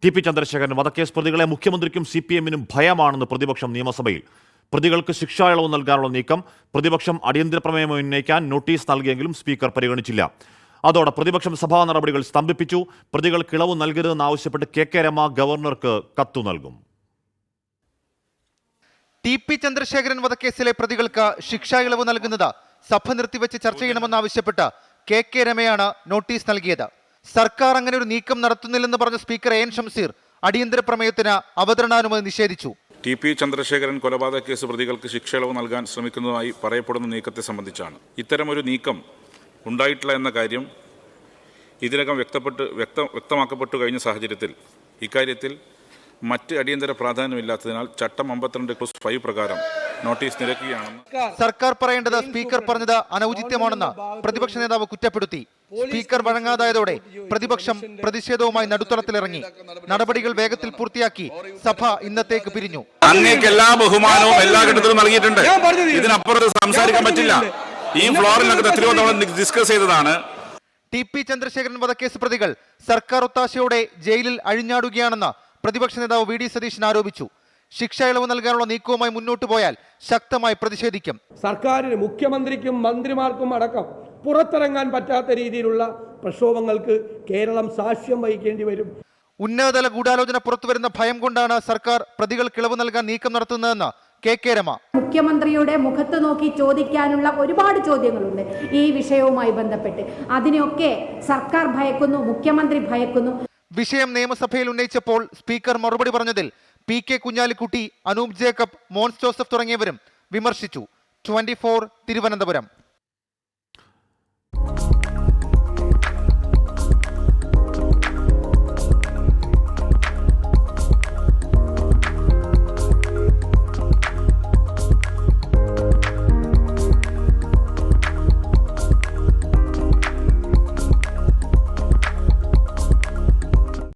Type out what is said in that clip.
T P Chandrasekharan വധക്കേസ് പ്രതികളെ മുഖ്യമന്ത്രിക്കും CPM-നും ഭയമാണെന്ന് പ്രതിപക്ഷം നിയമസഭയിൽ. പ്രതികൾക്ക് ശിക്ഷാ ഇളവ് നൽകാനുള്ള നീക്കം. പ്രതിപക്ഷം അടിയന്തര പ്രമേയം ഉന്നയിക്കാൻ നോട്ടീസ് നൽകിയെങ്കിലും സ്പീക്കർ പരിഗണിച്ചില്ല. അതോടെ പ്രതിപക്ഷം സഭാ നടപടികൾ സ്തംഭിപ്പിച്ചു. പ്രതികൾക്ക് ഇളവ് നൽകരുതെന്നാവശ്യപ്പെട്ട് KK രമ ഗവർണർക്ക് കത്തു നൽകും. ടി പി ചന്ദ്രശേഖരൻ വധക്കേസിലെ പ്രതികൾക്ക് ശിക്ഷാ ഇളവ് നൽകുന്നത് സഭ നിർത്തിവെച്ച് ചർച്ച ചെയ്യണമെന്നാവശ്യപ്പെട്ട് KK രമയാണ് നോട്ടീസ് നൽകിയത്. സർക്കാർ അങ്ങനെ ഒരു നീക്കം നടത്തുന്നില്ലെന്ന് പറഞ്ഞ സ്പീക്കർ AN ഷംസീർ അടിയന്തര പ്രമേയത്തിന് അവതരണാനുമതി നിഷേധിച്ചു. ടി പി ചന്ദ്രശേഖരൻ കൊലപാതക കേസ് പ്രതികൾക്ക് ശിക്ഷ ഇളവ് നൽകാൻ ശ്രമിക്കുന്നതായി പറയപ്പെടുന്ന നീക്കത്തെ സംബന്ധിച്ചാണ്. ഇത്തരമൊരു നീക്കം ഉണ്ടായിട്ടില്ല എന്ന കാര്യം ഇതിനകം വ്യക്തമാക്കപ്പെട്ടു കഴിഞ്ഞ സാഹചര്യത്തിൽ ഇക്കാര്യത്തിൽ മറ്റ് അടിയന്തര പ്രാധാന്യമില്ലാത്തതിനാൽ ചട്ടം 52(5) പ്രകാരം നോട്ടീസ് നിരക്കുകയാണെന്ന് സർക്കാർ പറയേണ്ടത് സ്പീക്കർ പറഞ്ഞത് അനൗചിത്യമാണെന്ന് പ്രതിപക്ഷ നേതാവ് കുറ്റപ്പെടുത്തി. സ്പീക്കർ വഴങ്ങാതായതോടെ പ്രതിപക്ഷം പ്രതിഷേധവുമായി നടുത്തളത്തിലിറങ്ങി. നടപടികൾ വേഗത്തിൽ പൂർത്തിയാക്കി സഭ ഇന്നത്തേക്ക് പിരിഞ്ഞു. അങ്ങേക്ക് എല്ലാ ബഹുമാനവും എല്ലാ ഘട്ടത്തിലും നൽകിയിട്ടുണ്ട്. ഇതിനപ്പുറത്ത് സംസാരിക്കാൻ പറ്റില്ല. ഈ ഫ്ലോറിനകത്ത് എത്രയോ തവണ ഡിസ്കസ് ചെയ്തതാണ്. ടി പി ചന്ദ്രശേഖരൻ വധക്കേസ് പ്രതികൾ സർക്കാർ ഒത്താശയോടെ ജയിലിൽ അഴിഞ്ഞാടുകയാണെന്ന് പ്രതിപക്ഷ നേതാവ് VD സതീശൻ ആരോപിച്ചു. ശിക്ഷ ഇളവ് നൽകാനുള്ള നീക്കവുമായി മുന്നോട്ട് പോയാൽ ശക്തമായി പ്രതിഷേധിക്കും. സർക്കാരിന്, മുഖ്യമന്ത്രിക്കും മന്ത്രിമാർക്കും അടക്കം പുറത്തിറങ്ങാൻ പറ്റാത്ത രീതിയിലുള്ള പ്രക്ഷോഭങ്ങൾക്ക് കേരളം സാക്ഷ്യം വഹിക്കേണ്ടി വരും. ഉന്നതതല ഗൂഢാലോചന പുറത്തുവരുന്ന ഭയം കൊണ്ടാണ് സർക്കാർ പ്രതികൾക്ക് ഇളവ് നൽകാൻ നീക്കം നടത്തുന്നതെന്ന് KK രമ. മുഖ്യമന്ത്രിയുടെ മുഖത്ത് നോക്കി ചോദിക്കാനുള്ള ഒരുപാട് ചോദ്യങ്ങളുണ്ട് ഈ വിഷയവുമായി ബന്ധപ്പെട്ട്. അതിനെയൊക്കെ സർക്കാർ ഭയക്കുന്നു, മുഖ്യമന്ത്രി ഭയക്കുന്നു. വിഷയം നിയമസഭയിൽ ഉന്നയിച്ചപ്പോൾ സ്പീക്കർ മറുപടി പറഞ്ഞതിൽ PK Kunhalikutty, Anoop Jacob, Mons Joseph തുടങ്ങിയവരും വിമർശിച്ചു. 24 തിരുവനന്തപുരം.